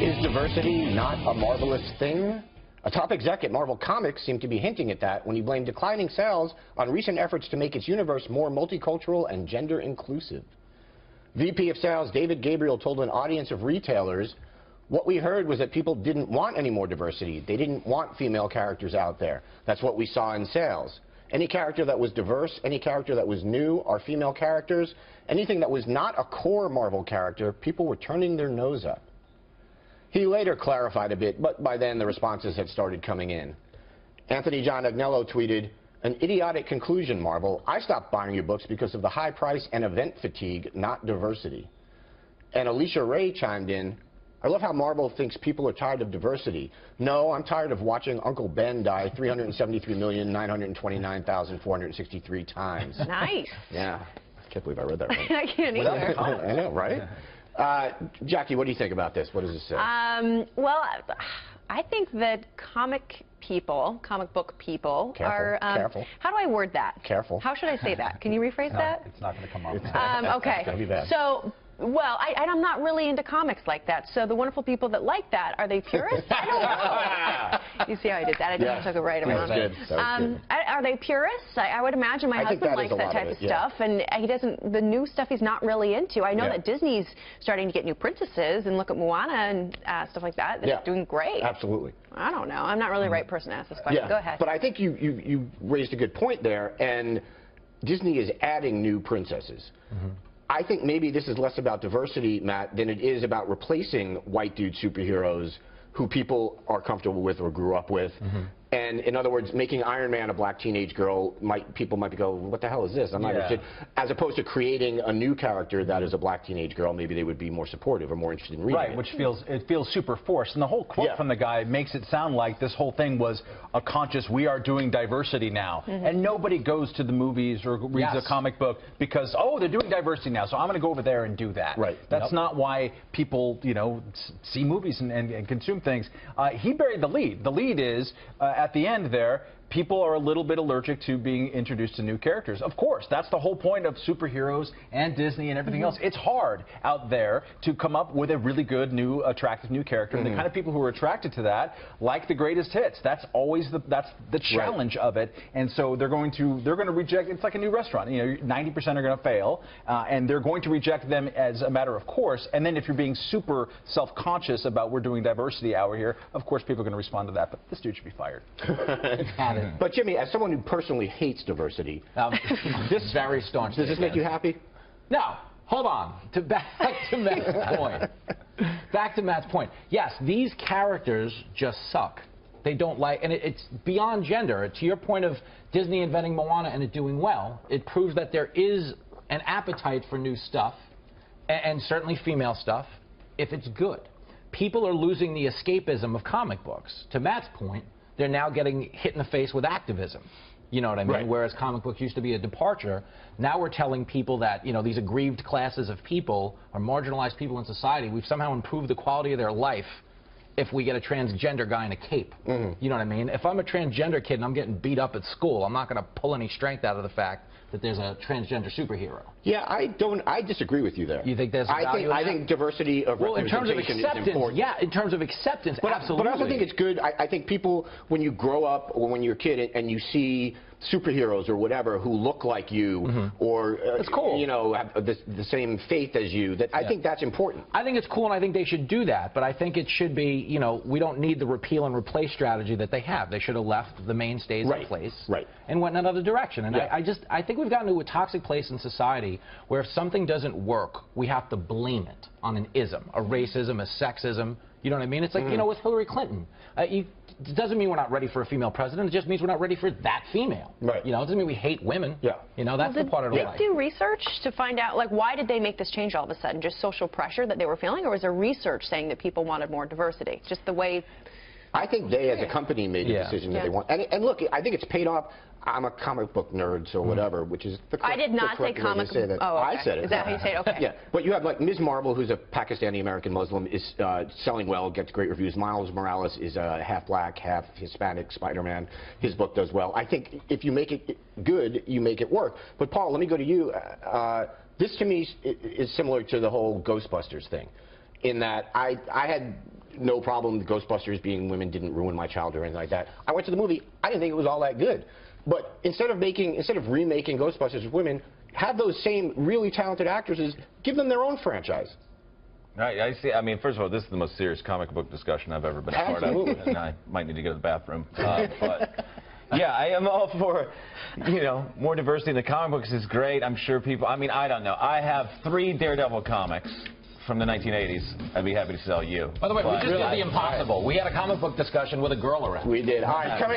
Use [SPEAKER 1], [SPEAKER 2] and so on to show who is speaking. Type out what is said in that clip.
[SPEAKER 1] Is diversity not a marvelous thing? A top exec at Marvel Comics seemed to be hinting at that when he blamed declining sales on recent efforts to make its universe more multicultural and gender inclusive. VP of Sales David Gabriel told an audience of retailers, "What we heard was that people didn't want any more diversity. They didn't want female characters out there. That's what we saw in sales. Any character that was diverse, any character that was new, our female characters, anything that was not a core Marvel character, people were turning their nose up." He later clarified a bit, but by then the responses had started coming in. Anthony John Agnello tweeted, "An idiotic conclusion, Marvel. I stopped buying your books because of the high price and event fatigue, not diversity." And Alicia Ray chimed in, "I love how Marvel thinks people are tired of diversity. No, I'm tired of watching Uncle Ben die 373,929,463 times."
[SPEAKER 2] Nice.
[SPEAKER 1] Yeah. I can't believe I read that right.
[SPEAKER 2] I can't either.
[SPEAKER 1] I know, right? Jackie, what do you think about this? What does this say?
[SPEAKER 2] Well, I think that comic book people are...
[SPEAKER 1] Careful.
[SPEAKER 2] How do I word that?
[SPEAKER 1] Careful.
[SPEAKER 2] How should I say that? Can you rephrase that?
[SPEAKER 3] It's not going to come up.
[SPEAKER 2] Okay.
[SPEAKER 1] It's going to be bad.
[SPEAKER 2] So, well, I'm not really into comics like that. So the wonderful people that like that, are they purists? I don't know. You see how I did that? I just took it right around.
[SPEAKER 1] That was good.
[SPEAKER 2] Are they purists? I would imagine my husband likes that type of stuff, and he doesn't. The new stuff he's not really into. I know that Disney's starting to get new princesses, and look at Moana and stuff like that. They're doing great.
[SPEAKER 1] Absolutely.
[SPEAKER 2] I don't know. I'm not really the right person to ask this question. Go ahead.
[SPEAKER 1] But I think you raised a good point there, and Disney is adding new princesses. I think maybe this is less about diversity, Matt, than it is about replacing white dude superheroes who people are comfortable with or grew up with. And in other words, making Iron Man a black teenage girl, people might go, what the hell is this? I'm not interested. As opposed to creating a new character that is a black teenage girl, maybe they would be more supportive or more interested in reading it.
[SPEAKER 3] Which feels super forced. And the whole quote from the guy makes it sound like this whole thing was a conscious, we are doing diversity now. And nobody goes to the movies or reads a comic book because, oh, they're doing diversity now, so I'm going to go over there and do that. That's not why people, see movies and consume things. He buried the lead. The lead is, at the end there, people are a little bit allergic to being introduced to new characters. Of course, that's the whole point of superheroes and Disney and everything else. It's hard out there to come up with a really good, new, attractive new character. And the kind of people who are attracted to that like the greatest hits. That's always the challenge of it. And so they're going to reject. It's like a new restaurant. 90% are going to fail, and they're going to reject them as a matter of course. And then if you're being super self-conscious about we're doing diversity hour here, of course people are going to respond to that. But this dude should be fired.
[SPEAKER 1] But Jimmy, as someone who personally hates diversity,
[SPEAKER 4] this very staunch.
[SPEAKER 1] Does this make you happy?
[SPEAKER 4] No. Hold on. Back to Matt's point. Back to Matt's point. Yes, these characters just suck. They don't like, and it's beyond gender. To your point of Disney inventing Moana and it doing well, it proves that there is an appetite for new stuff, and certainly female stuff, if it's good. People are losing the escapism of comic books. To Matt's point, they're now getting hit in the face with activism. You know what I mean? Whereas comic books used to be a departure, now we're telling people that, these aggrieved classes of people or marginalized people in society, we've somehow improved the quality of their life if we get a transgender guy in a cape. You know what I mean? If I'm a transgender kid and I'm getting beat up at school, I'm not going to pull any strength out of the fact that there's a transgender superhero.
[SPEAKER 1] Yeah, I disagree with you there.
[SPEAKER 4] You think there's value in that?
[SPEAKER 1] I think diversity of representation is important.
[SPEAKER 4] Yeah, in terms of acceptance, absolutely.
[SPEAKER 1] But I also think it's good. I think people, when you grow up or when you're a kid and you see superheroes or whatever who look like you or
[SPEAKER 4] that's cool.
[SPEAKER 1] Have the same faith as you, I think that's important.
[SPEAKER 4] I think it's cool, and I think they should do that, but I think it should be, we don't need the repeal and replace strategy that they have. They should have left the mainstays in place and went in another direction. And I think we've gotten to a toxic place in society where if something doesn't work, we have to blame it on an ism, a racism, a sexism. You know what I mean? It's like, with Hillary Clinton. It doesn't mean we're not ready for a female president. It just means we're not ready for that female. It doesn't mean we hate women. That's the part of the life.
[SPEAKER 2] Did they do research to find out, why did they make this change all of a sudden? Just social pressure that they were feeling, or was there research saying that people wanted more diversity? Just the way...
[SPEAKER 1] I think they, as a company, made a decision that they want. And look, I think it's paid off. I'm a comic book nerd, so whatever, which is the correct,
[SPEAKER 2] I did not say comic book.
[SPEAKER 1] Oh, okay. I said it.
[SPEAKER 2] Is that how you say it? Okay.
[SPEAKER 1] Yeah, but you have Ms. Marvel, who's a Pakistani-American Muslim, is selling well, gets great reviews. Miles Morales is half black, half Hispanic Spider-Man. His book does well. I think if you make it good, you make it work. But Paul, let me go to you. This to me is similar to the whole Ghostbusters thing. in that I had no problem with Ghostbusters being women didn't ruin my childhood or anything like that. I went to the movie. I didn't think it was all that good. But instead of remaking Ghostbusters with women, have those same really talented actresses, give them their own franchise.
[SPEAKER 5] I see. I mean, first of all, this is the most serious comic book discussion I've ever been a part of. And I might need to go to the bathroom. But yeah, I am all for, more diversity in the comic books is great. I'm sure people, I don't know. I have 3 Daredevil comics from the 1980s. I'd be happy to sell you.
[SPEAKER 4] By the way, we just did the impossible. We had a comic book discussion with a girl around.
[SPEAKER 1] We did. All right, coming